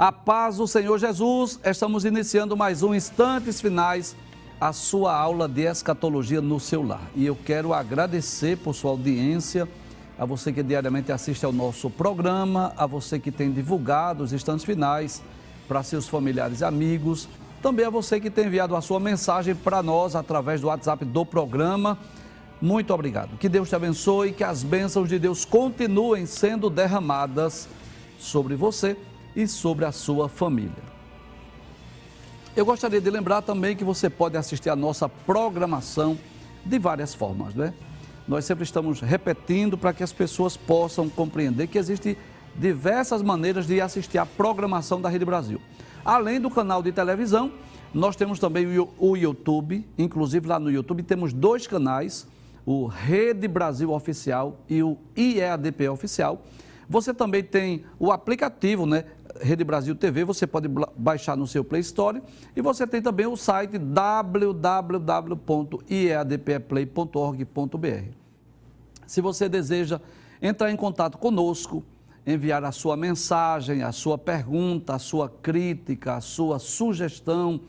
A paz do Senhor Jesus, estamos iniciando mais um Instantes Finais, a sua aula de escatologia no seu lar. E eu quero agradecer por sua audiência, a você que diariamente assiste ao nosso programa, a você que tem divulgado os Instantes Finais para seus familiares e amigos, também a você que tem enviado a sua mensagem para nós através do WhatsApp do programa. Muito obrigado. Que Deus te abençoe, que as bênçãos de Deus continuem sendo derramadas sobre você e sobre a sua família. Eu gostaria de lembrar também que você pode assistir a nossa programação de várias formas, né? Nós sempre estamos repetindo para que as pessoas possam compreender que existem diversas maneiras de assistir a programação da Rede Brasil. Além do canal de televisão, nós temos também o YouTube, inclusive lá no YouTube temos dois canais, o Rede Brasil Oficial e o IEADP Oficial. Você também tem o aplicativo, né? Rede Brasil TV, você pode baixar no seu Play Store e você tem também o site www.iadpeplay.org.br. Se você deseja entrar em contato conosco, enviar a sua mensagem, a sua pergunta, a sua crítica, a sua sugestão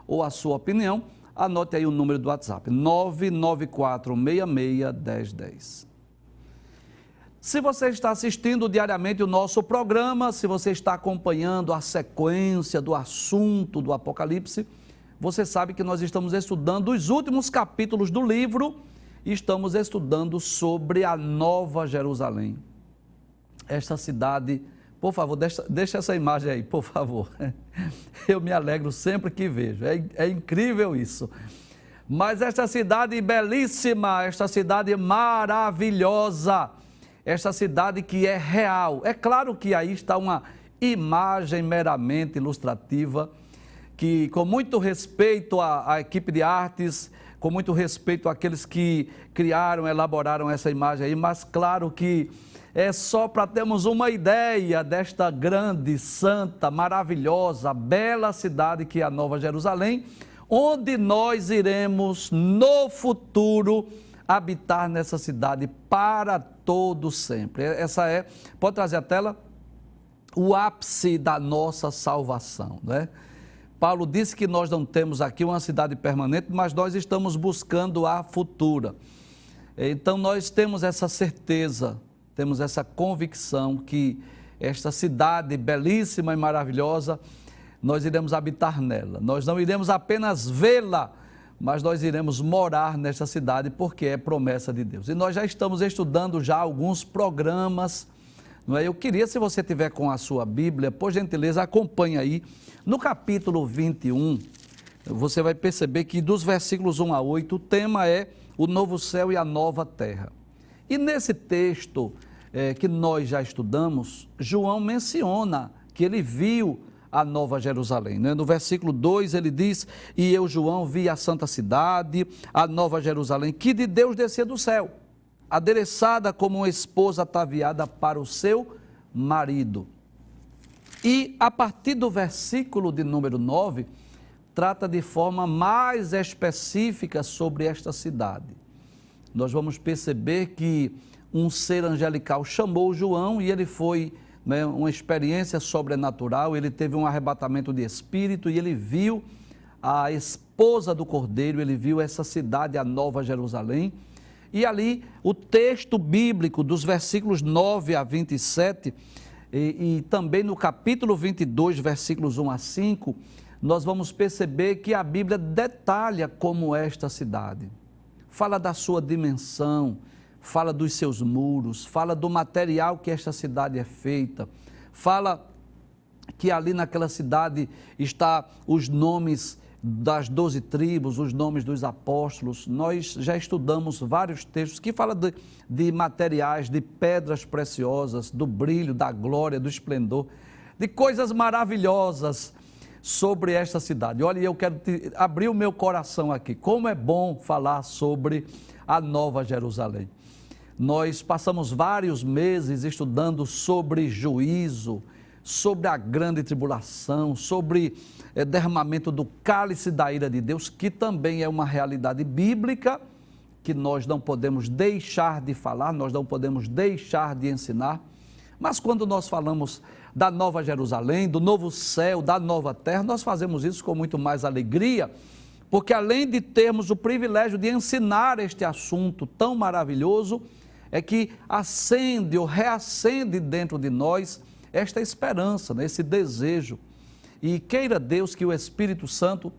ou a sua opinião, anote aí o número do WhatsApp, 994661010. Se você está assistindo diariamente o nosso programa, se você está acompanhando a sequência do assunto do Apocalipse, você sabe que nós estamos estudando os últimos capítulos do livro e estamos estudando sobre a Nova Jerusalém. Esta cidade, por favor, deixa essa imagem aí, por favor. Eu me alegro sempre que vejo, é incrível isso. Mas esta cidade belíssima, esta cidade maravilhosa, esta cidade que é real. É claro que aí está uma imagem meramente ilustrativa, que com muito respeito à equipe de artes, com muito respeito àqueles que criaram, elaboraram essa imagem aí, mas claro que é só para termos uma ideia desta grande, santa, maravilhosa, bela cidade que é a Nova Jerusalém, onde nós iremos no futuro habitar nessa cidade para todo sempre. Essa é, pode trazer a tela, o ápice da nossa salvação, né? Paulo disse que nós não temos aqui uma cidade permanente, mas nós estamos buscando a futura. Então nós temos essa certeza, temos essa convicção que esta cidade belíssima e maravilhosa, nós iremos habitar nela. Nós não iremos apenas vê-la, mas nós iremos morar nesta cidade porque é promessa de Deus. E nós já estamos estudando já alguns programas, não é? Eu queria, se você tiver com a sua Bíblia, por gentileza, acompanhe aí. No capítulo 21, você vai perceber que dos versículos 1 a 8, o tema é o novo céu e a nova terra. E nesse texto que nós já estudamos, João menciona que ele viu a Nova Jerusalém, né? No versículo 2 ele diz, e eu, João, vi a santa cidade, a Nova Jerusalém, que de Deus descia do céu, adereçada como uma esposa ataviada para o seu marido. E a partir do versículo de número 9, trata de forma mais específica sobre esta cidade. Nós vamos perceber que um ser angelical chamou João e ele foi, né, uma experiência sobrenatural, ele teve um arrebatamento de espírito e ele viu a esposa do Cordeiro, ele viu essa cidade, a Nova Jerusalém, e ali o texto bíblico dos versículos 9 a 27, e também no capítulo 22, versículos 1 a 5, nós vamos perceber que a Bíblia detalha como é esta cidade, fala da sua dimensão, fala dos seus muros, fala do material que esta cidade é feita, fala que ali naquela cidade está os nomes das 12 tribos, os nomes dos apóstolos. Nós já estudamos vários textos que falam de materiais, de pedras preciosas, do brilho, da glória, do esplendor, de coisas maravilhosas sobre esta cidade. Olha, eu quero abrir o meu coração aqui. Como é bom falar sobre a Nova Jerusalém. Nós passamos vários meses estudando sobre juízo, sobre a grande tribulação, sobre derramamento do cálice da ira de Deus, que também é uma realidade bíblica, que nós não podemos deixar de falar, nós não podemos deixar de ensinar. Mas quando nós falamos da Nova Jerusalém, do novo céu, da nova terra, nós fazemos isso com muito mais alegria, porque além de termos o privilégio de ensinar este assunto tão maravilhoso, é que acende ou reacende dentro de nós esta esperança, né, esse desejo. E queira Deus que o Espírito Santo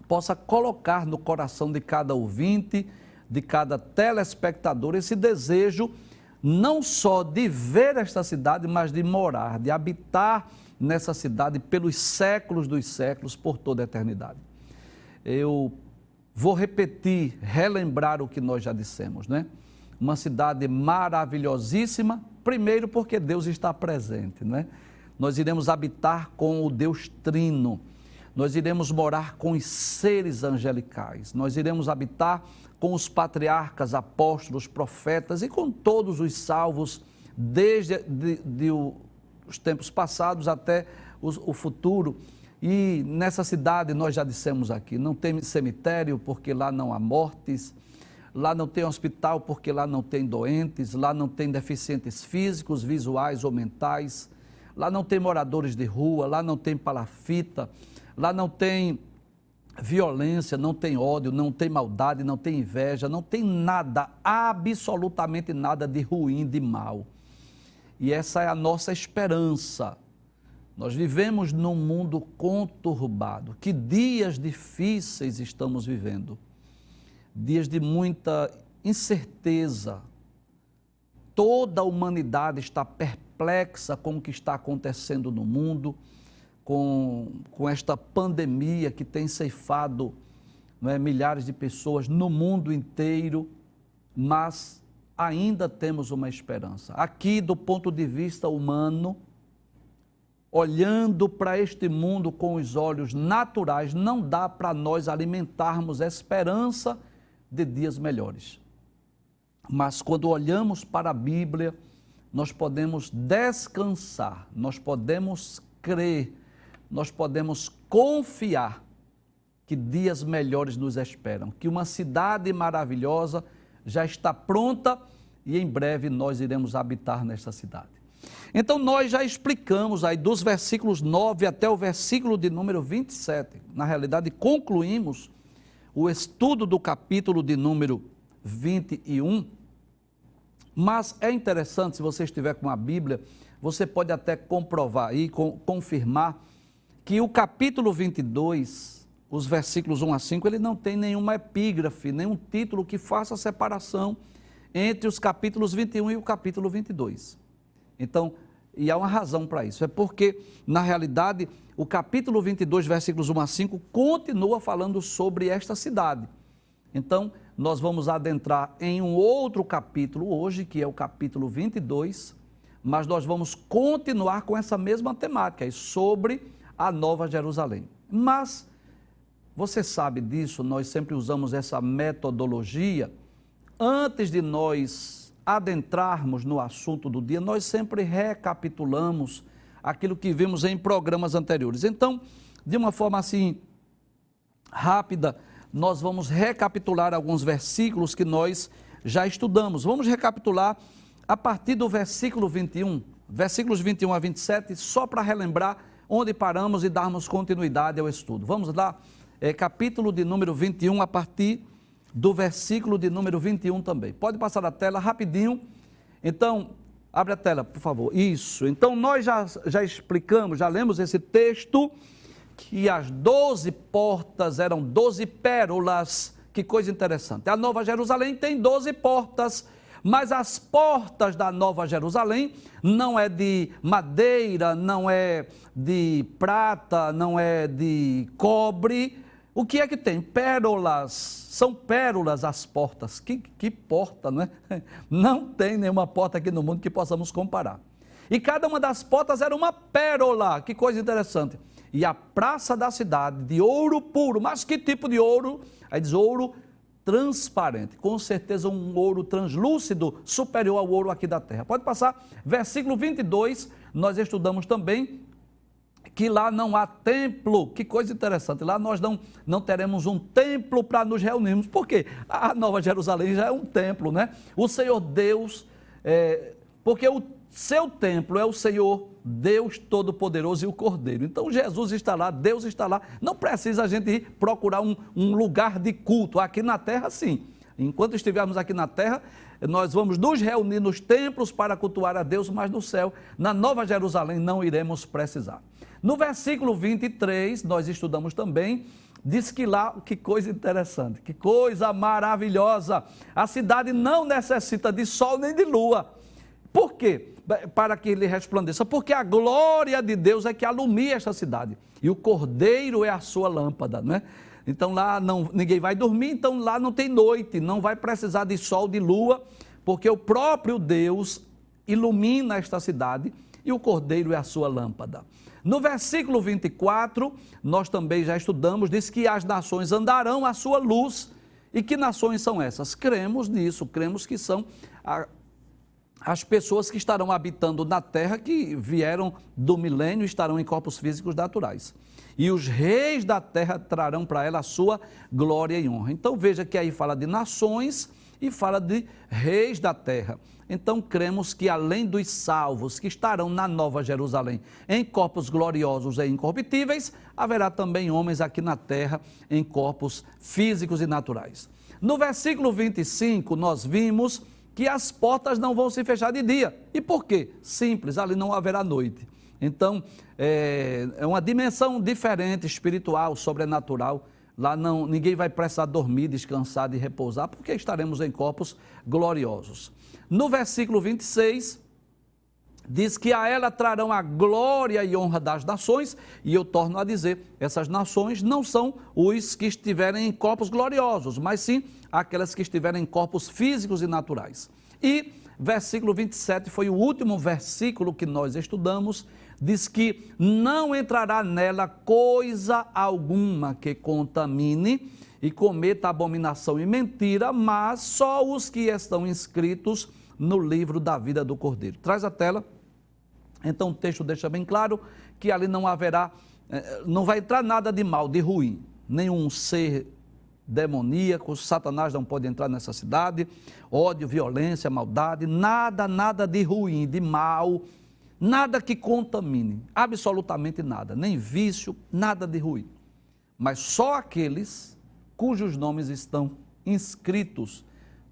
possa colocar no coração de cada ouvinte, de cada telespectador, esse desejo não só de ver esta cidade, mas de morar, de habitar nessa cidade pelos séculos dos séculos, por toda a eternidade. Eu vou repetir, relembrar o que nós já dissemos, né? Uma cidade maravilhosíssima, primeiro porque Deus está presente, né? Nós iremos habitar com o Deus Trino, nós iremos morar com os seres angelicais, nós iremos habitar com os patriarcas, apóstolos, profetas e com todos os salvos, desde os tempos passados até o futuro. E nessa cidade, nós já dissemos aqui, não tem cemitério porque lá não há mortes, lá não tem hospital porque lá não tem doentes, lá não tem deficientes físicos, visuais ou mentais, lá não tem moradores de rua, lá não tem palafita, lá não tem violência, não tem ódio, não tem maldade, não tem inveja, não tem nada, absolutamente nada de ruim, de mal. E essa é a nossa esperança. Nós vivemos num mundo conturbado. Que dias difíceis estamos vivendo. Dias de muita incerteza. Toda a humanidade está perplexa com o que está acontecendo no mundo, com esta pandemia que tem ceifado, né, milhares de pessoas no mundo inteiro, mas ainda temos uma esperança. Aqui, do ponto de vista humano, olhando para este mundo com os olhos naturais, não dá para nós alimentarmos esperança de dias melhores. Mas quando olhamos para a Bíblia, nós podemos descansar, nós podemos crer, nós podemos confiar que dias melhores nos esperam, que uma cidade maravilhosa já está pronta e em breve nós iremos habitar nesta cidade. Então nós já explicamos aí dos versículos 9 até o versículo de número 27, na realidade concluímos o estudo do capítulo de número 21, mas é interessante, se você estiver com a Bíblia, você pode até comprovar aí, confirmar, que o capítulo 22, os versículos 1 a 5, ele não tem nenhuma epígrafe, nenhum título que faça a separação entre os capítulos 21 e o capítulo 22. Então, e há uma razão para isso, é porque, na realidade, o capítulo 22, versículos 1 a 5, continua falando sobre esta cidade. Então, nós vamos adentrar em um outro capítulo hoje, que é o capítulo 22, mas nós vamos continuar com essa mesma temática, sobre a Nova Jerusalém. Mas, você sabe disso, nós sempre usamos essa metodologia. Antes de nós adentrarmos no assunto do dia, nós sempre recapitulamos aquilo que vimos em programas anteriores. Então, de uma forma assim, rápida, nós vamos recapitular alguns versículos que nós já estudamos. Vamos recapitular a partir do versículo 21, versículos 21 a 27, só para relembrar onde paramos e darmos continuidade ao estudo. Vamos lá, capítulo de número 21, a partir do versículo de número 21 também. Pode passar a tela rapidinho. Então, abre a tela, por favor. Isso. Então, nós já explicamos, já lemos esse texto, que as 12 portas eram 12 pérolas. Que coisa interessante. A Nova Jerusalém tem 12 portas, mas as portas da Nova Jerusalém não é de madeira, não é de prata, não é de cobre. O que é que tem? Pérolas, são pérolas as portas. Que porta, não é? Não tem nenhuma porta aqui no mundo que possamos comparar. E cada uma das portas era uma pérola, que coisa interessante. E a praça da cidade, de ouro puro, mas que tipo de ouro? Aí diz ouro transparente, com certeza um ouro translúcido, superior ao ouro aqui da terra. Pode passar, versículo 22, nós estudamos também que lá não há templo. Que coisa interessante, lá nós não teremos um templo para nos reunirmos. Por quê? A Nova Jerusalém já é um templo, né? O Senhor Deus, porque seu templo é o Senhor, Deus Todo-Poderoso e o Cordeiro. Então Jesus está lá, Deus está lá. Não precisa a gente ir procurar um lugar de culto. Aqui na terra, sim. Enquanto estivermos aqui na terra, nós vamos nos reunir nos templos para cultuar a Deus, mas no céu, na Nova Jerusalém, não iremos precisar. No versículo 23, nós estudamos também, diz que lá, que coisa interessante, que coisa maravilhosa. A cidade não necessita de sol nem de lua. Por quê? Para que ele resplandeça. Porque a glória de Deus é que alumia esta cidade. E o Cordeiro é a sua lâmpada, não é? Então lá ninguém vai dormir, então lá não tem noite, não vai precisar de sol, de lua, porque o próprio Deus ilumina esta cidade e o Cordeiro é a sua lâmpada. No versículo 24, nós também já estudamos, diz que as nações andarão à sua luz. E que nações são essas? Cremos nisso, cremos que são as pessoas que estarão habitando na terra, que vieram do milênio, estarão em corpos físicos naturais. E os reis da terra trarão para ela a sua glória e honra. Então veja que aí fala de nações e fala de reis da terra. Então cremos que além dos salvos que estarão na Nova Jerusalém em corpos gloriosos e incorruptíveis, haverá também homens aqui na terra em corpos físicos e naturais. No versículo 25 nós vimos que as portas não vão se fechar de dia. E por quê? Simples, ali não haverá noite. Então, é uma dimensão diferente, espiritual, sobrenatural. Lá ninguém vai precisar dormir, descansar e repousar, porque estaremos em corpos gloriosos. No versículo 26, diz que a ela trarão a glória e honra das nações, e eu torno a dizer, essas nações não são os que estiverem em corpos gloriosos, mas sim aquelas que estiverem em corpos físicos e naturais. E versículo 27 foi o último versículo que nós estudamos, diz que não entrará nela coisa alguma que contamine e cometa abominação e mentira, mas só os que estão inscritos no livro da vida do Cordeiro. Traz a tela. Então o texto deixa bem claro que ali não haverá, não vai entrar nada de mal, de ruim, nenhum ser demoníaco, Satanás não pode entrar nessa cidade, ódio, violência, maldade, nada de ruim, de mal, nada que contamine, absolutamente nada, nem vício, nada de ruim, mas só aqueles cujos nomes estão inscritos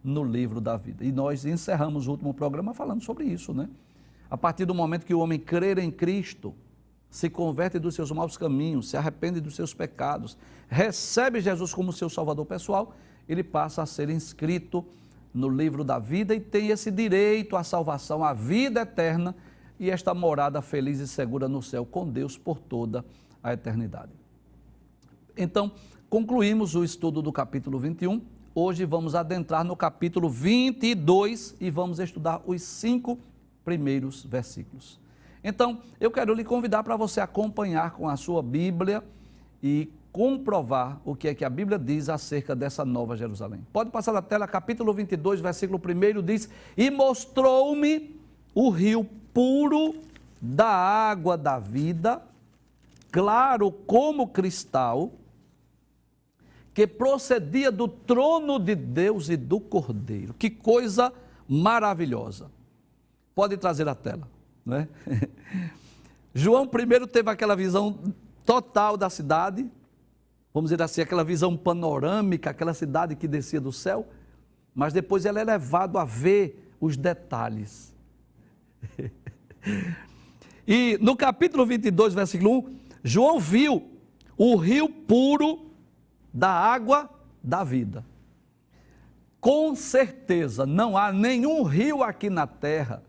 no livro da vida. E nós encerramos o último programa falando sobre isso, né? A partir do momento que o homem crer em Cristo, se converte dos seus maus caminhos, se arrepende dos seus pecados, recebe Jesus como seu salvador pessoal, ele passa a ser inscrito no livro da vida e tem esse direito à salvação, à vida eterna e esta morada feliz e segura no céu com Deus por toda a eternidade. Então, concluímos o estudo do capítulo 21, hoje vamos adentrar no capítulo 22 e vamos estudar os 5 primeiros versículos. Então, eu quero lhe convidar para você acompanhar com a sua Bíblia e comprovar o que é que a Bíblia diz acerca dessa Nova Jerusalém. Pode passar na tela, capítulo 22, versículo 1 diz: E mostrou-me o rio puro da água da vida, claro como cristal, que procedia do trono de Deus e do Cordeiro. Que coisa maravilhosa. Pode trazer a tela, né? João primeiro teve aquela visão total da cidade, vamos dizer assim, aquela visão panorâmica, aquela cidade que descia do céu, mas depois ele é levado a ver os detalhes. E no capítulo 22, versículo 1, João viu o rio puro da água da vida. Com certeza não há nenhum rio aqui na terra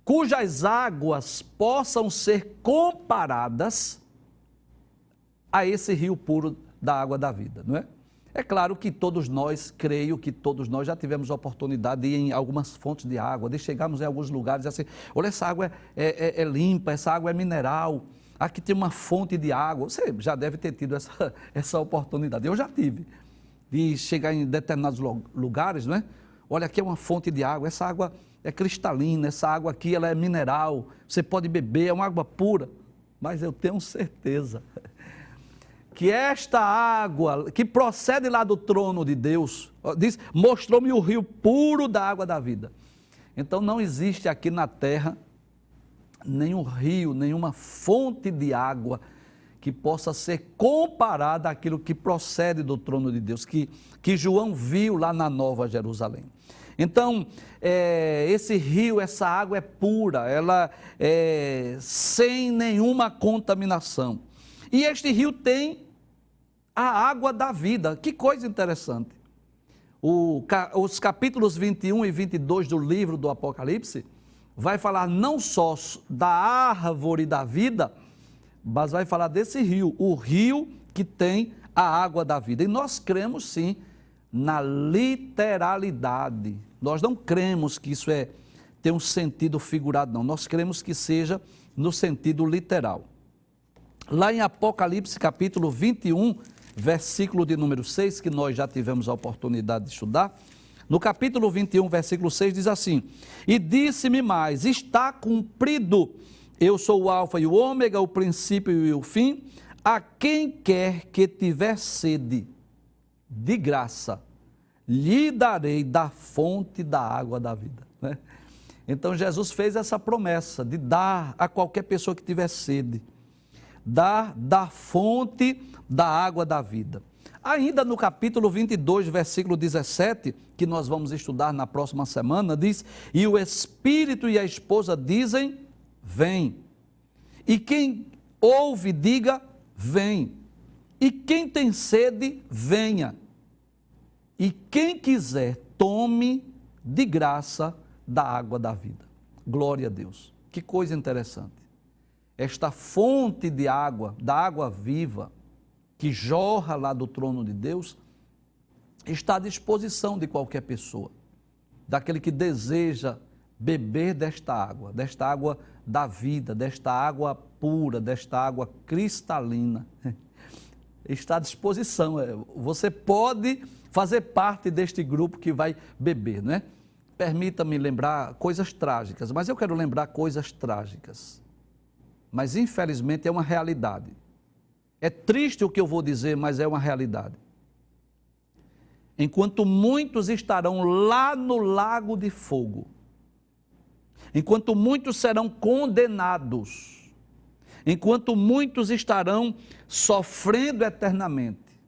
cujas águas possam ser comparadas a esse rio puro da água da vida, não é? É claro que todos nós, creio que todos nós já tivemos a oportunidade de ir em algumas fontes de água, de chegarmos em alguns lugares e assim, olha, essa água é limpa, essa água é mineral, aqui tem uma fonte de água. Você já deve ter tido essa oportunidade, eu já tive, de chegar em determinados lugares, não é? Olha, aqui é uma fonte de água, essa água é cristalina, essa água aqui ela é mineral, você pode beber, é uma água pura, mas eu tenho certeza que esta água que procede lá do trono de Deus, diz, mostrou-me o rio puro da água da vida. Então não existe aqui na terra nenhum rio, nenhuma fonte de água que possa ser comparada àquilo que procede do trono de Deus, que João viu lá na Nova Jerusalém. Então, esse rio, essa água é pura, ela é sem nenhuma contaminação. E este rio tem a água da vida. Que coisa interessante. Os capítulos 21 e 22 do livro do Apocalipse vai falar não só da árvore da vida, mas vai falar desse rio, o rio que tem a água da vida. E nós cremos sim na literalidade. Nós não cremos que isso tem um sentido figurado, não. Nós cremos que seja no sentido literal. Lá em Apocalipse capítulo 21, versículo de número 6, que nós já tivemos a oportunidade de estudar, no capítulo 21, versículo 6, diz assim: E disse-me mais, está cumprido, eu sou o alfa e o ômega, o princípio e o fim, a quem quer que tiver sede, de graça, lhe darei da fonte da água da vida. Né? Então Jesus fez essa promessa de dar a qualquer pessoa que tiver sede, dar da fonte da água da vida. Ainda no capítulo 22, versículo 17, que nós vamos estudar na próxima semana, diz: E o Espírito e a esposa dizem: Vem. E quem ouve, diga: Vem. E quem tem sede, venha. E quem quiser, tome de graça da água da vida. Glória a Deus. Que coisa interessante. Esta fonte de água, da água viva, que jorra lá do trono de Deus, está à disposição de qualquer pessoa, daquele que deseja beber desta água da vida, desta água pura, desta água cristalina. Está à disposição. Você pode fazer parte deste grupo que vai beber, não é? Permita-me lembrar coisas trágicas, mas eu quero lembrar coisas trágicas. Mas infelizmente é uma realidade. É triste o que eu vou dizer, mas é uma realidade. Enquanto muitos estarão lá no lago de fogo, enquanto muitos serão condenados, enquanto muitos estarão sofrendo eternamente,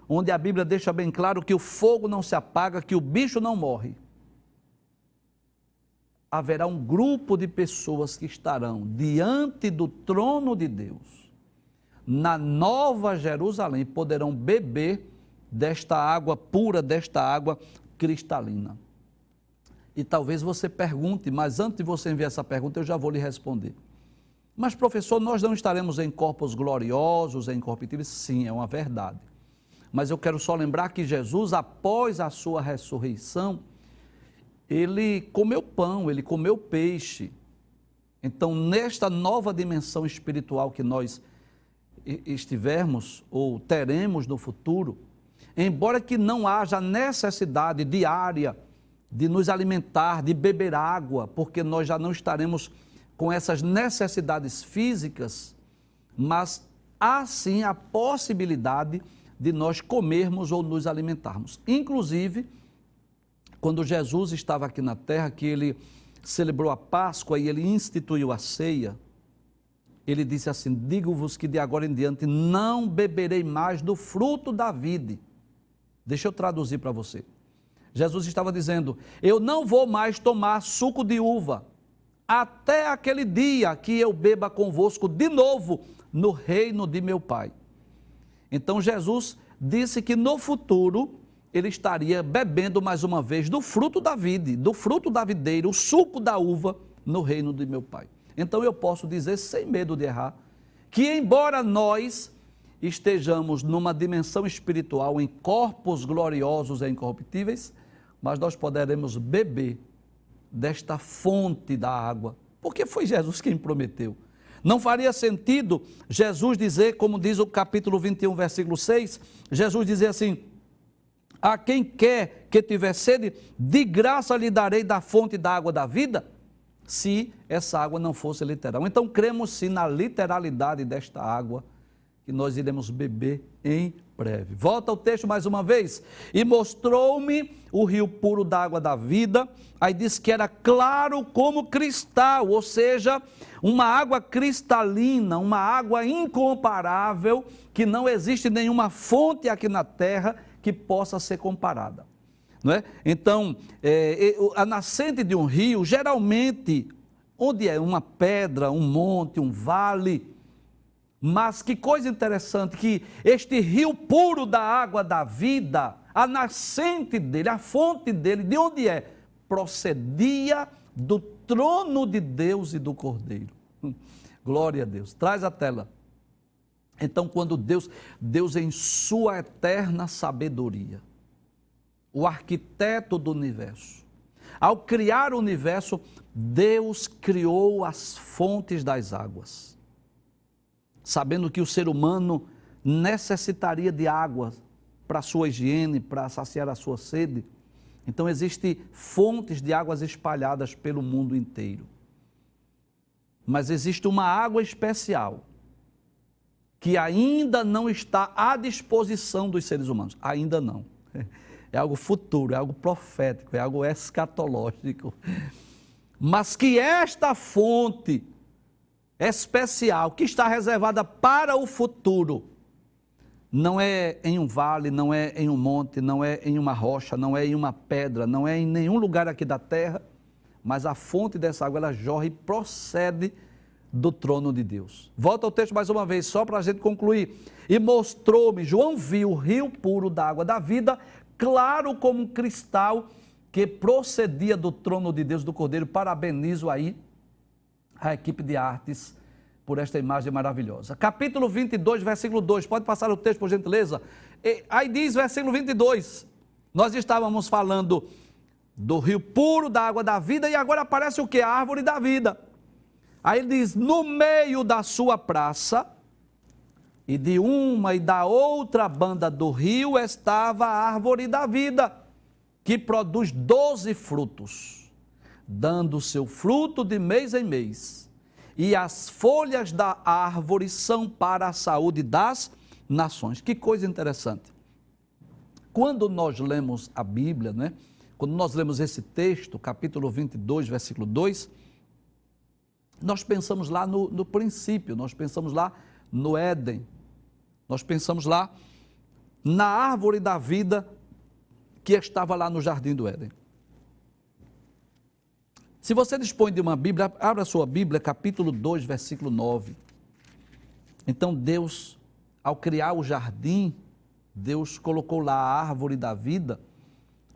onde a Bíblia deixa bem claro que o fogo não se apaga, que o bicho não morre, haverá um grupo de pessoas que estarão diante do trono de Deus, na Nova Jerusalém, poderão beber desta água pura, desta água cristalina. E talvez você pergunte, mas antes de você enviar essa pergunta, eu já vou lhe responder. Mas professor, nós não estaremos em corpos gloriosos, incorruptíveis? Sim, é uma verdade. Mas eu quero só lembrar que Jesus, após a sua ressurreição, ele comeu pão, ele comeu peixe. Então, nesta nova dimensão espiritual que nós estivermos ou teremos no futuro, embora que não haja necessidade diária de nos alimentar, de beber água, porque nós já não estaremos com essas necessidades físicas, mas há sim a possibilidade de nós comermos ou nos alimentarmos. Inclusive, quando Jesus estava aqui na terra, que ele celebrou a Páscoa e ele instituiu a ceia, ele disse assim: digo-vos que de agora em diante não beberei mais do fruto da vide. Deixa eu traduzir para você. Jesus estava dizendo: eu não vou mais tomar suco de uva, até aquele dia que eu beba convosco de novo no reino de meu Pai. Então Jesus disse que no futuro ele estaria bebendo mais uma vez do fruto da vide, do fruto da videira, o suco da uva no reino de meu Pai. Então eu posso dizer sem medo de errar, que embora nós estejamos numa dimensão espiritual, em corpos gloriosos e incorruptíveis, mas nós poderemos beber desta fonte da água, porque foi Jesus quem prometeu. Não faria sentido Jesus dizer, como diz o capítulo 21, versículo 6, Jesus dizer assim: a quem quer que tiver sede, de graça lhe darei da fonte da água da vida, se essa água não fosse literal. Então cremos sim na literalidade desta água, que nós iremos beber em breve. Volta ao texto mais uma vez. E mostrou-me o rio puro da água da vida. Aí diz que era claro como cristal, ou seja, uma água cristalina, uma água incomparável, que não existe nenhuma fonte aqui na terra que possa ser comparada. Não é? Então, a nascente de um rio, geralmente, onde é uma pedra, um monte, um vale, mas que coisa interessante, que este rio puro da água da vida, a nascente dele, a fonte dele, de onde é? Procedia do trono de Deus e do Cordeiro. Glória a Deus. Traz a tela. Então, quando Deus em sua eterna sabedoria, o arquiteto do universo, ao criar o universo, Deus criou as fontes das águas, sabendo que o ser humano necessitaria de água para a sua higiene, para saciar a sua sede. Então, existem fontes de águas espalhadas pelo mundo inteiro. Mas existe uma água especial que ainda não está à disposição dos seres humanos. Ainda não. É algo futuro, é algo profético, é algo escatológico. Mas que esta fonte especial, que está reservada para o futuro, não é em um vale, não é em um monte, não é em uma rocha, não é em uma pedra, não é em nenhum lugar aqui da terra, mas a fonte dessa água, ela jorra e procede do trono de Deus. Volta ao texto mais uma vez, só para a gente concluir. E mostrou-me, João viu o rio puro da água da vida, claro como um cristal, que procedia do trono de Deus, do Cordeiro. Parabenizo aí a equipe de artes por esta imagem maravilhosa. Capítulo 22, versículo 2, pode passar o texto por gentileza? Aí diz, versículo 22, nós estávamos falando do rio puro da água da vida, e agora aparece o que? A árvore da vida. Aí ele diz, no meio da sua praça, e de uma e da outra banda do rio, estava a árvore da vida, que produz 12 frutos, dando seu fruto de mês em mês. E as folhas da árvore são para a saúde das nações. Que coisa interessante. Quando nós lemos a Bíblia, né? Quando nós lemos esse texto, capítulo 22, versículo 2, nós pensamos lá no princípio, nós pensamos lá no Éden, nós pensamos lá na árvore da vida que estava lá no jardim do Éden. Se você dispõe de uma Bíblia, abra a sua Bíblia, capítulo 2, versículo 9. Então Deus, ao criar o jardim, Deus colocou lá a árvore da vida,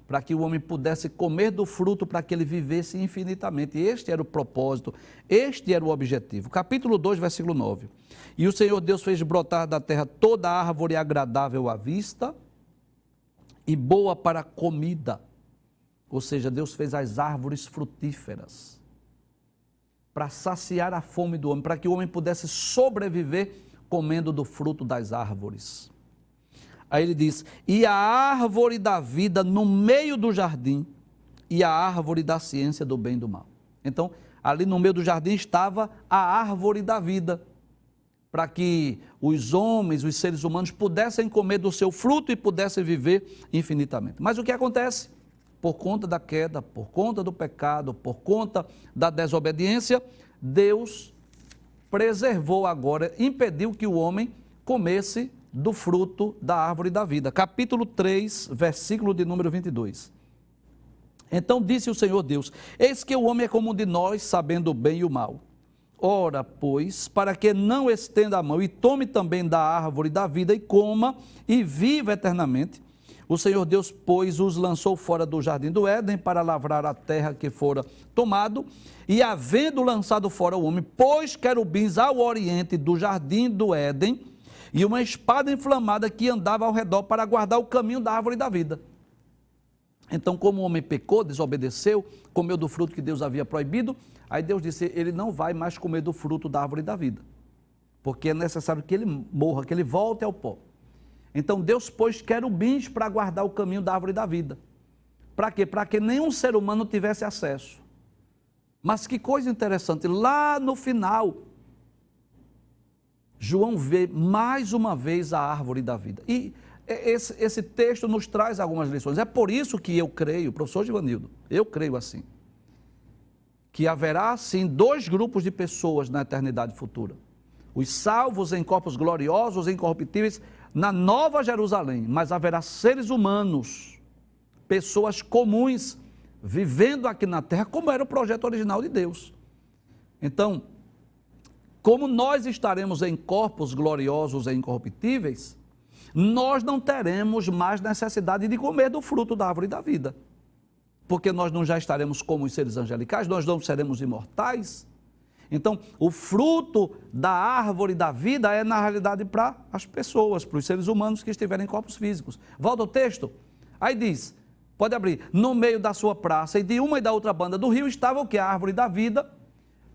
para que o homem pudesse comer do fruto, para que ele vivesse infinitamente. Este era o propósito, este era o objetivo. Capítulo 2, versículo 9. E o Senhor Deus fez brotar da terra toda árvore agradável à vista e boa para a comida. Ou seja, Deus fez as árvores frutíferas para saciar a fome do homem, para que o homem pudesse sobreviver comendo do fruto das árvores. Aí ele diz, e a árvore da vida no meio do jardim, e a árvore da ciência do bem e do mal. Então, ali no meio do jardim estava a árvore da vida, para que os homens, os seres humanos, pudessem comer do seu fruto e pudessem viver infinitamente. Mas o que acontece? Por conta da queda, por conta do pecado, por conta da desobediência, Deus preservou agora, impediu que o homem comesse do fruto da árvore da vida. Capítulo 3, versículo de número 22. Então disse o Senhor Deus, eis que o homem é como um de nós, sabendo o bem e o mal. Ora, pois, para que não estenda a mão e tome também da árvore da vida e coma e viva eternamente, o Senhor Deus, pois, os lançou fora do jardim do Éden para lavrar a terra que fora tomado, e havendo lançado fora o homem, pôs querubins ao oriente do jardim do Éden, e uma espada inflamada que andava ao redor para guardar o caminho da árvore da vida. Então, como o homem pecou, desobedeceu, comeu do fruto que Deus havia proibido, aí Deus disse, ele não vai mais comer do fruto da árvore da vida, porque é necessário que ele morra, que ele volte ao pó. Então Deus pôs querubins para guardar o caminho da árvore da vida. Para quê? Para que nenhum ser humano tivesse acesso. Mas que coisa interessante, lá no final, João vê mais uma vez a árvore da vida. E esse texto nos traz algumas lições. É por isso que eu creio, professor Givanildo, eu creio assim, que haverá sim dois grupos de pessoas na eternidade futura. Os salvos em corpos gloriosos, incorruptíveis, na Nova Jerusalém, mas haverá seres humanos, pessoas comuns, vivendo aqui na terra, como era o projeto original de Deus. Então, como nós estaremos em corpos gloriosos e incorruptíveis, nós não teremos mais necessidade de comer do fruto da árvore da vida. Porque nós não já estaremos como os seres angelicais, nós não seremos imortais. Então, o fruto da árvore da vida é, na realidade, para as pessoas, para os seres humanos que estiverem em corpos físicos. Volta ao texto. Aí diz, pode abrir, no meio da sua praça e de uma e da outra banda do rio estava o que? A árvore da vida.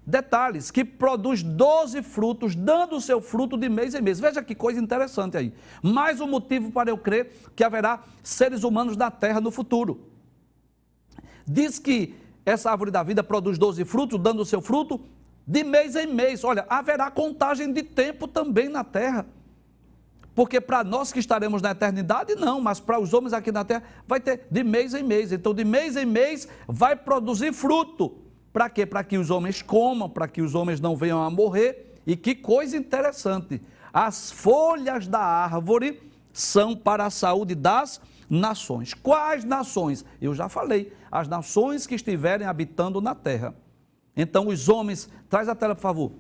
Detalhes, que produz 12 frutos, dando o seu fruto de mês em mês. Veja que coisa interessante aí. Mais um motivo para eu crer que haverá seres humanos na terra no futuro. Diz que essa árvore da vida produz 12 frutos, dando o seu fruto de mês em mês. Olha, haverá contagem de tempo também na terra. Porque para nós que estaremos na eternidade, não, mas para os homens aqui na terra vai ter de mês em mês. Então, de mês em mês vai produzir fruto. Para quê? Para que os homens comam, para que os homens não venham a morrer. E que coisa interessante, as folhas da árvore são para a saúde das nações. Quais nações? Eu já falei, as nações que estiverem habitando na terra. Então os homens, traz a tela por favor.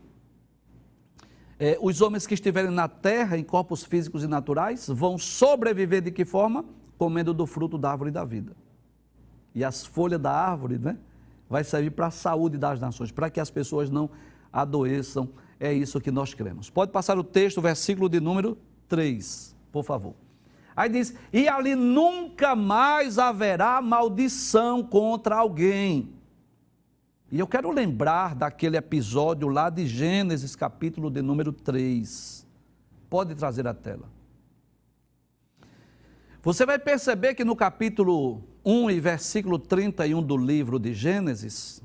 Os homens que estiverem na terra, em corpos físicos e naturais, vão sobreviver de que forma? Comendo do fruto da árvore da vida. E as folhas da árvore, né? Vai servir para a saúde das nações, para que as pessoas não adoeçam. É isso que nós cremos. Pode passar o texto, versículo de número 3, por favor. Aí diz, e ali nunca mais haverá maldição contra alguém. E eu quero lembrar daquele episódio lá de Gênesis, capítulo de número 3. Pode trazer a tela. Você vai perceber que no capítulo 1 e versículo 31 do livro de Gênesis,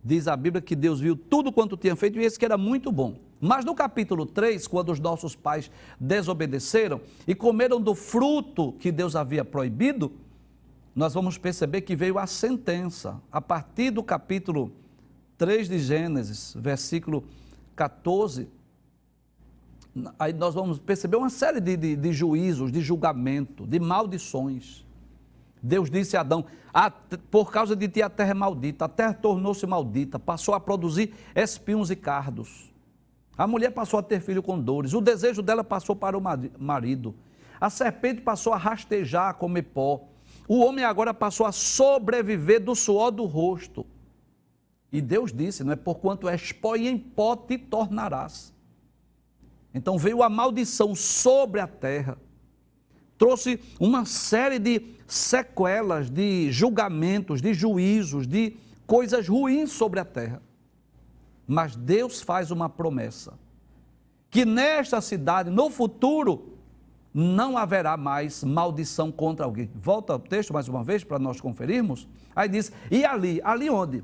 diz a Bíblia que Deus viu tudo quanto tinha feito e esse que era muito bom. Mas no capítulo 3, quando os nossos pais desobedeceram e comeram do fruto que Deus havia proibido, nós vamos perceber que veio a sentença. A partir do capítulo 3 de Gênesis, versículo 14, aí nós vamos perceber uma série de juízos, de julgamento, de maldições. Deus disse a Adão, por causa de ti a terra é maldita, a terra tornou-se maldita, passou a produzir espinhos e cardos. A mulher passou a ter filho com dores, o desejo dela passou para o marido, a serpente passou a rastejar, a comer pó, o homem agora passou a sobreviver do suor do rosto. E Deus disse, não é, porquanto és pó e em pó te tornarás. Então veio a maldição sobre a terra, trouxe uma série de sequelas, de julgamentos, de juízos, de coisas ruins sobre a terra. Mas Deus faz uma promessa, que nesta cidade, no futuro, não haverá mais maldição contra alguém. Volta ao texto mais uma vez para nós conferirmos. Aí diz, e ali onde?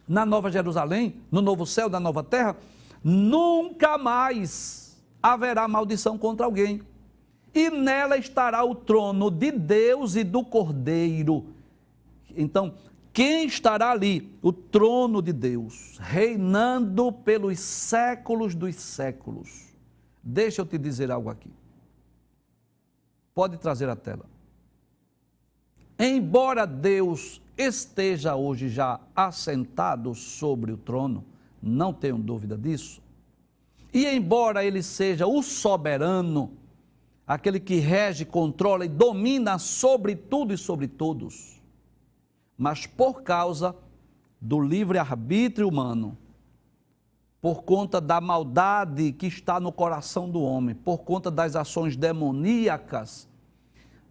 Na Nova Jerusalém, no novo céu, na nova terra, nunca mais haverá maldição contra alguém. E nela estará o trono de Deus e do Cordeiro. Então, quem estará ali? O trono de Deus, reinando pelos séculos dos séculos. Deixa eu te dizer algo aqui. Pode trazer a tela. Embora Deus esteja hoje já assentado sobre o trono, não tenho dúvida disso, e embora Ele seja o soberano, aquele que rege, controla e domina sobre tudo e sobre todos, mas por causa do livre-arbítrio humano, por conta da maldade que está no coração do homem, por conta das ações demoníacas,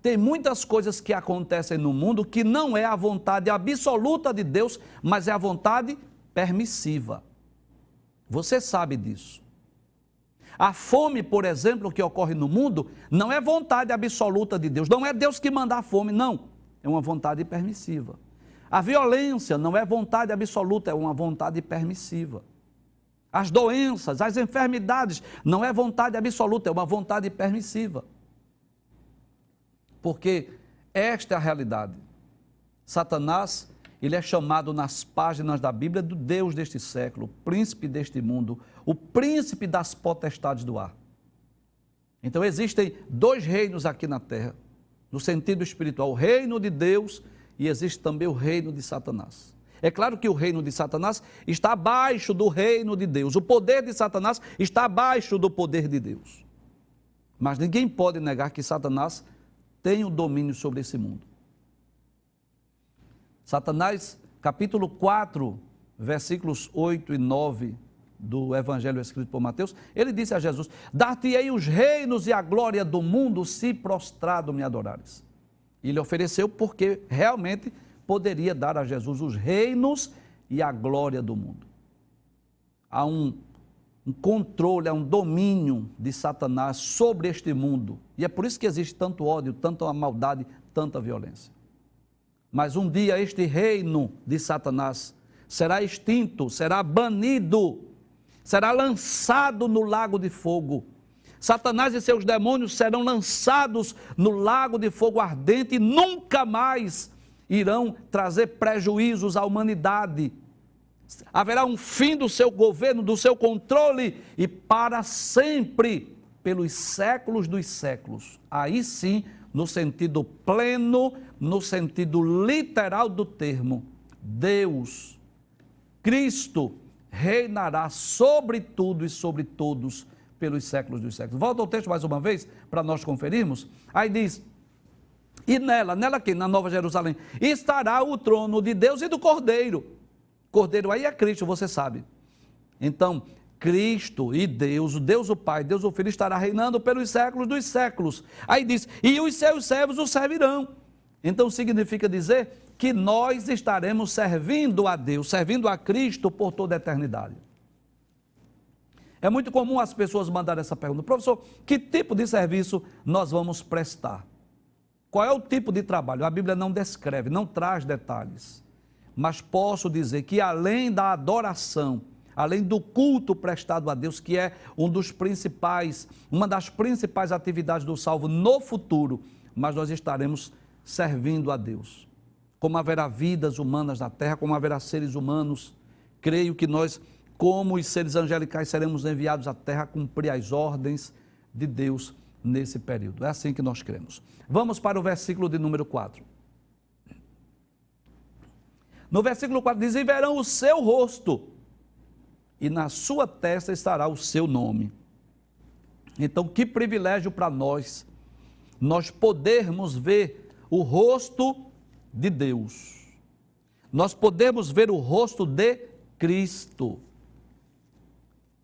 tem muitas coisas que acontecem no mundo que não é a vontade absoluta de Deus, mas é a vontade permissiva. Você sabe disso. A fome, por exemplo, que ocorre no mundo, não é vontade absoluta de Deus, não é Deus que manda a fome, não. É uma vontade permissiva. A violência não é vontade absoluta, é uma vontade permissiva. as doenças, as enfermidades. Não é vontade absoluta, é uma vontade permissiva. Porque esta é a realidade. Satanás, ele é chamado nas páginas da Bíblia do Deus deste século, o príncipe deste mundo, o príncipe das potestades do ar. Então existem dois reinos aqui na terra, no sentido espiritual, o reino de Deus e existe também o reino de Satanás. É claro que o reino de Satanás está abaixo do reino de Deus, o poder de Satanás está abaixo do poder de Deus. Mas ninguém pode negar que Satanás tem o domínio sobre esse mundo. Satanás, capítulo 4, versículos 8 e 9 do Evangelho escrito por Mateus, ele disse a Jesus: dar-te-ei os reinos e a glória do mundo se prostrado me adorares. E ele ofereceu porque realmente poderia dar a Jesus os reinos e a glória do mundo. Há um controle, há um domínio de Satanás sobre este mundo. E é por isso que existe tanto ódio, tanta maldade, tanta violência. Mas um dia este reino de Satanás será extinto, será banido, será lançado no lago de fogo. Satanás e seus demônios serão lançados no lago de fogo ardente e nunca mais irão trazer prejuízos à humanidade. Haverá um fim do seu governo, do seu controle e para sempre, pelos séculos dos séculos. Aí sim, no sentido pleno, no sentido literal do termo, Deus, Cristo, reinará sobre tudo e sobre todos pelos séculos dos séculos. Volta ao texto mais uma vez, para nós conferirmos. Aí diz: e nela aqui, na Nova Jerusalém, estará o trono de Deus e do Cordeiro. Cordeiro aí é Cristo, você sabe. Então, Cristo e Deus, o Deus o Pai, Deus o Filho, estará reinando pelos séculos dos séculos. Aí diz: e os seus servos o servirão. Então significa dizer que nós estaremos servindo a Deus, servindo a Cristo por toda a eternidade. É muito comum as pessoas mandarem essa pergunta: professor, que tipo de serviço nós vamos prestar? Qual é o tipo de trabalho? A Bíblia não descreve, não traz detalhes. Mas posso dizer que além da adoração, além do culto prestado a Deus, que é uma das principais atividades do salvo no futuro, mas nós estaremos servindo a Deus. Como haverá vidas humanas na terra, como haverá seres humanos, creio que nós, como os seres angelicais, seremos enviados à terra a cumprir as ordens de Deus nesse período. É assim que nós cremos. Vamos para o versículo de número 4. No versículo 4 diz: e verão o seu rosto, e na sua testa estará o seu nome. Então, que privilégio para nós podermos ver o rosto de Deus. Nós podemos ver o rosto de Cristo.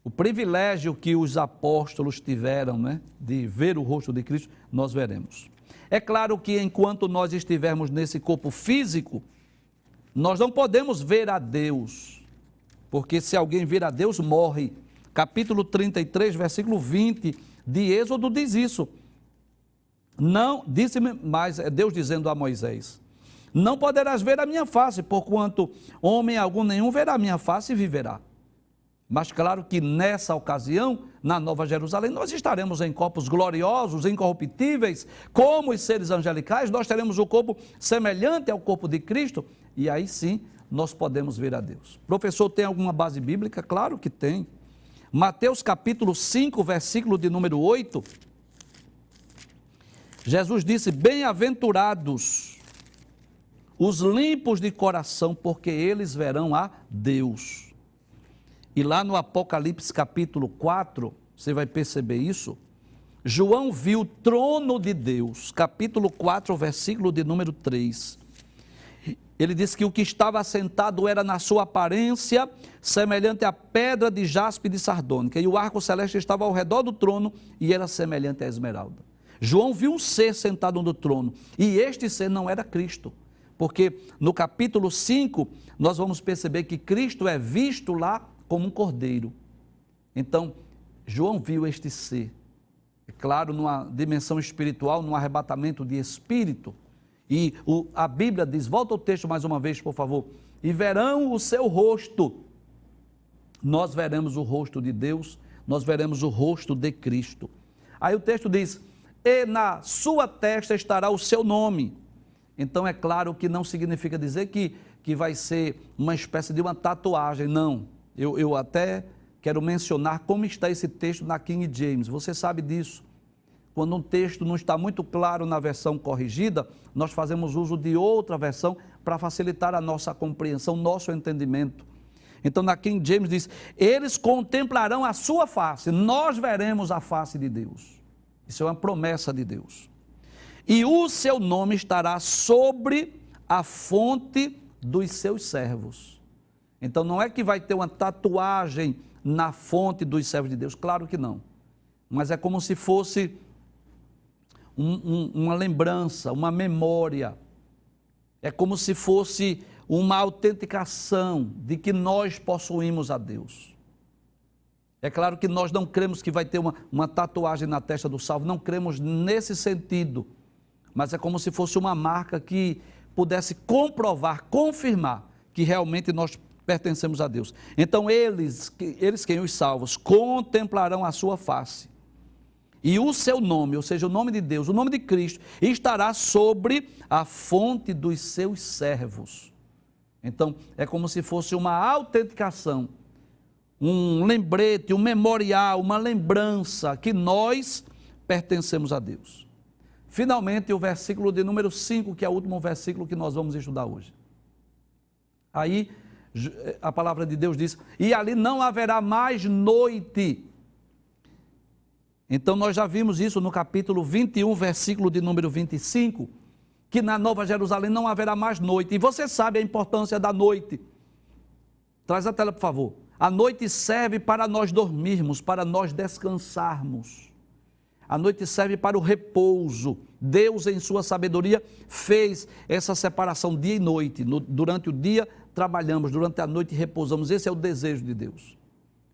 O privilégio que os apóstolos tiveram, de ver o rosto de Cristo, nós veremos. É claro que enquanto nós estivermos nesse corpo físico, nós não podemos ver a Deus, porque se alguém vir a Deus, morre. Capítulo 33, versículo 20 de Êxodo diz isso. Não, disse-me, mas é Deus dizendo a Moisés: não poderás ver a minha face, porquanto homem algum nenhum verá a minha face e viverá. Mas claro que nessa ocasião, na Nova Jerusalém, nós estaremos em corpos gloriosos, incorruptíveis, como os seres angelicais, nós teremos o corpo semelhante ao corpo de Cristo, e aí sim nós podemos ver a Deus. Professor, tem alguma base bíblica? Claro que tem. Mateus capítulo 5, versículo de número 8, Jesus disse: bem-aventurados os limpos de coração, porque eles verão a Deus. E lá no Apocalipse capítulo 4, você vai perceber isso, João viu o trono de Deus, capítulo 4, versículo de número 3. Ele disse que o que estava assentado era na sua aparência semelhante à pedra de jaspe de sardônica, e o arco celeste estava ao redor do trono e era semelhante à esmeralda. João viu um ser sentado no trono, e este ser não era Cristo, porque no capítulo 5 nós vamos perceber que Cristo é visto lá como um cordeiro. Então, João viu este ser, é claro, numa dimensão espiritual, num arrebatamento de espírito, e a Bíblia diz, volta ao texto mais uma vez, por favor, e verão o seu rosto. nós veremos o rosto de Deus, nós veremos o rosto de Cristo. Aí o texto diz, e na sua testa estará o seu nome. Então é claro que não significa dizer que vai ser uma espécie de uma tatuagem, não. Eu até quero mencionar como está esse texto na King James, você sabe disso. Quando um texto não está muito claro na versão corrigida, nós fazemos uso de outra versão para facilitar a nossa compreensão, nosso entendimento. Então na King James diz, eles contemplarão a sua face, nós veremos a face de Deus. Isso é uma promessa de Deus. E o seu nome estará sobre a fonte dos seus servos. Então não é que vai ter uma tatuagem na fonte dos servos de Deus, claro que não. Mas é como se fosse uma lembrança, uma memória. É como se fosse uma autenticação de que nós possuímos a Deus. É claro que nós não cremos que vai ter uma tatuagem na testa do salvo, não cremos nesse sentido, mas é como se fosse uma marca que pudesse comprovar, confirmar que realmente nós pertencemos a Deus. Então eles quem os salvos, contemplarão a sua face. E o seu nome, ou seja, o nome de Deus, o nome de Cristo, estará sobre a fonte dos seus servos. Então, é como se fosse uma autenticação, um lembrete, um memorial, uma lembrança que nós pertencemos a Deus. Finalmente, o versículo de número 5, que é o último versículo que nós vamos estudar hoje. Aí, a palavra de Deus diz, e ali não haverá mais noite. Então nós já vimos isso no capítulo 21, versículo de número 25, que na Nova Jerusalém não haverá mais noite. E você sabe a importância da noite. Traz a tela, por favor. A noite serve para nós dormirmos, para nós descansarmos. A noite serve para o repouso. Deus, em sua sabedoria, fez essa separação dia e noite. Durante o dia trabalhamos, durante a noite repousamos. Esse é o desejo de Deus.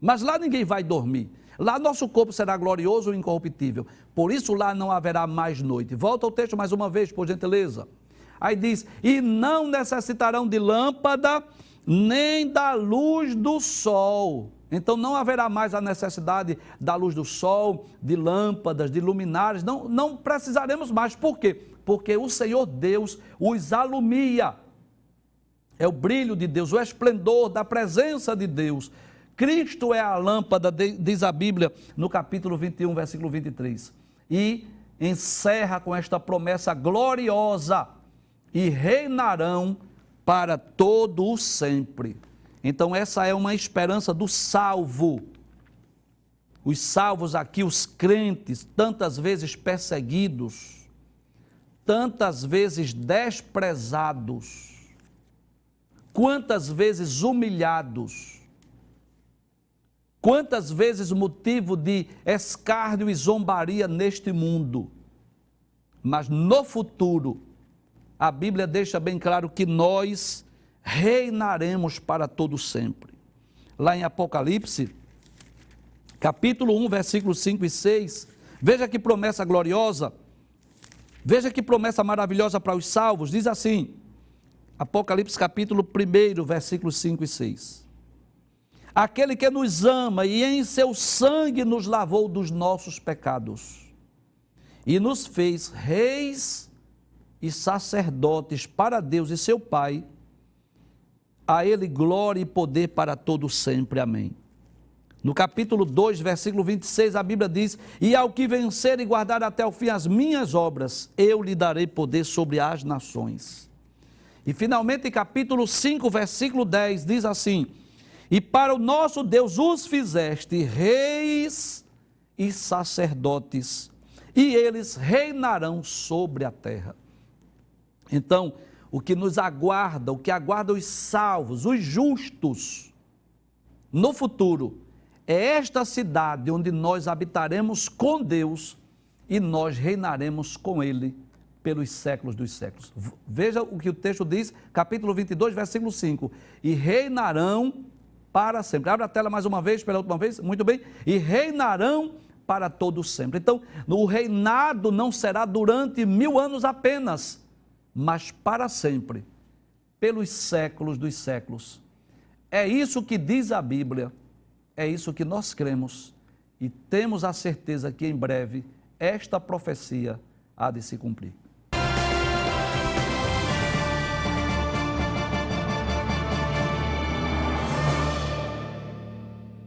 Mas lá ninguém vai dormir. Lá nosso corpo será glorioso e incorruptível. Por isso lá não haverá mais noite. Volta ao texto mais uma vez, por gentileza. Aí diz, e não necessitarão de lâmpada, nem da luz do sol. Então não haverá mais a necessidade da luz do sol, de lâmpadas, de luminares. Não precisaremos mais. Por quê? Porque o Senhor Deus os alumia. É o brilho de Deus, o esplendor da presença de Deus. Cristo é a lâmpada, diz a Bíblia no capítulo 21, versículo 23. E encerra com esta promessa gloriosa, e reinarão para todo o sempre. Então essa é uma esperança do salvo. Os salvos aqui, os crentes, tantas vezes perseguidos, tantas vezes desprezados, quantas vezes humilhados, quantas vezes motivo de escárnio e zombaria neste mundo. Mas no futuro, a Bíblia deixa bem claro que nós reinaremos para todo sempre. Lá em Apocalipse, capítulo 1, versículos 5 e 6, veja que promessa gloriosa, veja que promessa maravilhosa para os salvos, diz assim, Apocalipse capítulo 1, versículos 5 e 6. Aquele que nos ama e em seu sangue nos lavou dos nossos pecados e nos fez reis e sacerdotes para Deus e seu Pai, a Ele glória e poder para todo sempre. Amém. No capítulo 2, versículo 26, a Bíblia diz, e ao que vencer e guardar até o fim as minhas obras, eu lhe darei poder sobre as nações. E finalmente, capítulo 5, versículo 10, diz assim, e para o nosso Deus os fizeste reis e sacerdotes, e eles reinarão sobre a terra. Então, o que nos aguarda, o que aguarda os salvos, os justos, no futuro, é esta cidade onde nós habitaremos com Deus e nós reinaremos com Ele pelos séculos dos séculos. Veja o que o texto diz, capítulo 22, versículo 5. E reinarão para sempre. Abre a tela mais uma vez, pela última vez, muito bem. E reinarão para todo sempre. Então, o reinado não será durante 1000 anos apenas, mas para sempre, pelos séculos dos séculos. É isso que diz a Bíblia, É isso que nós cremos e temos a certeza que em breve esta profecia há de se cumprir.